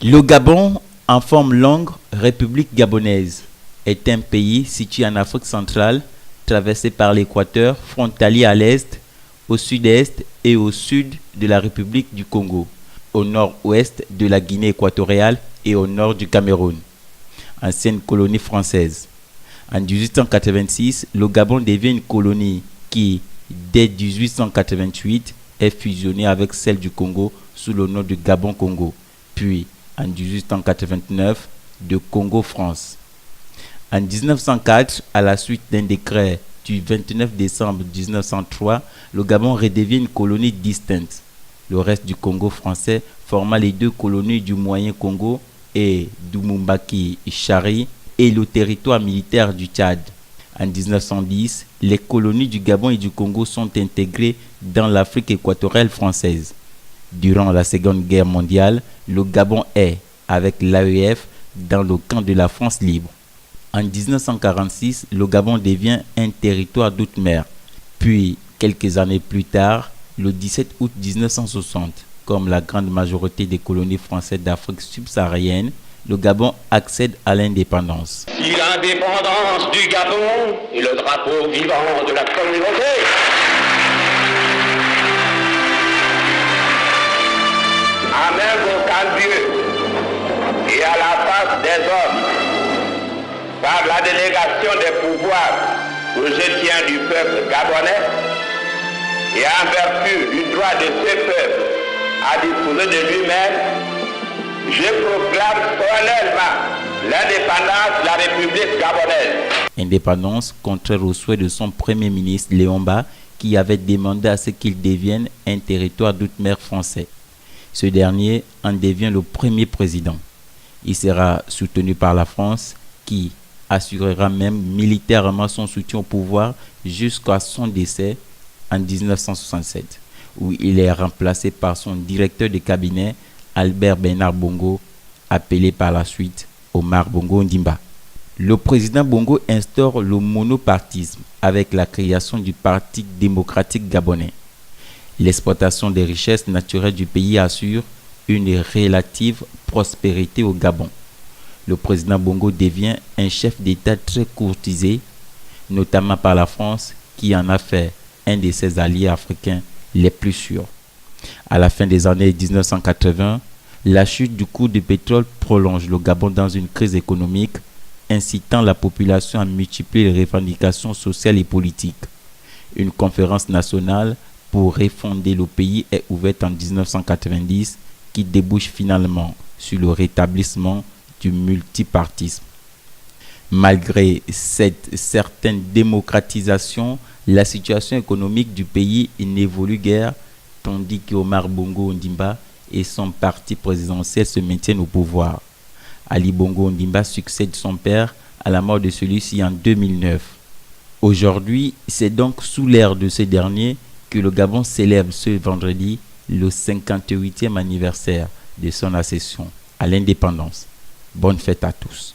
Le Gabon, en forme longue, République gabonaise, est un pays situé en Afrique centrale, traversé par l'équateur, frontalier à l'est, au sud-est et au sud de la République du Congo, au nord-ouest de la Guinée équatoriale et au nord du Cameroun, ancienne colonie française. En 1886, le Gabon devient une colonie qui, dès 1888, est fusionnée avec celle du Congo sous le nom de Gabon-Congo, puis en 1889 de Congo-France. En 1904, à la suite d'un décret du 29 décembre 1903, le Gabon redevient une colonie distincte. Le reste du Congo français forma les deux colonies du Moyen Congo et du Mumbaki-Chari et le territoire militaire du Tchad. En 1910, les colonies du Gabon et du Congo sont intégrées dans l'Afrique équatoriale française. Durant la Seconde Guerre mondiale, le Gabon est, avec l'AEF, dans le camp de la France libre. En 1946, le Gabon devient un territoire d'outre-mer. Puis, quelques années plus tard, le 17 août 1960, comme la grande majorité des colonies françaises d'Afrique subsaharienne, le Gabon accède à l'indépendance. Si l'indépendance du Gabon est le drapeau vivant de la communauté, à même aucun Dieu et à la face des hommes, par la délégation des pouvoirs que je tiens du peuple gabonais et en vertu du droit de ce peuple à disposer de lui-même, je proclame solennellement l'indépendance de la République gabonaise. Indépendance contraire au souhait de son premier ministre Léomba qui avait demandé à ce qu'il devienne un territoire d'outre-mer français. Ce dernier en devient le premier président. Il sera soutenu par la France qui assurera même militairement son soutien au pouvoir jusqu'à son décès en 1967, où il est remplacé par son directeur de cabinet Albert Bernard Bongo, appelé par la suite Omar Bongo Ondimba. Le président Bongo instaure le monopartisme avec la création du Parti démocratique gabonais. L'exploitation des richesses naturelles du pays assure une relative prospérité au Gabon. Le président Bongo devient un chef d'État très courtisé, notamment par la France, qui en a fait un de ses alliés africains les plus sûrs. À la fin des années 1980, la chute du cours du pétrole prolonge le Gabon dans une crise économique, incitant la population à multiplier les revendications sociales et politiques. Une conférence nationale pour refonder le pays est ouverte en 1990, qui débouche finalement sur le rétablissement du multipartisme. Malgré cette certaine démocratisation, la situation économique du pays n'évolue guère, tandis qu'Omar Bongo Ondimba et son parti présidentiel se maintiennent au pouvoir. Ali Bongo Ondimba succède son père à la mort de celui-ci en 2009. Aujourd'hui, c'est donc sous l'ère de ce dernier que le Gabon célèbre ce vendredi le 58e anniversaire de son accession à l'indépendance. Bonne fête à tous.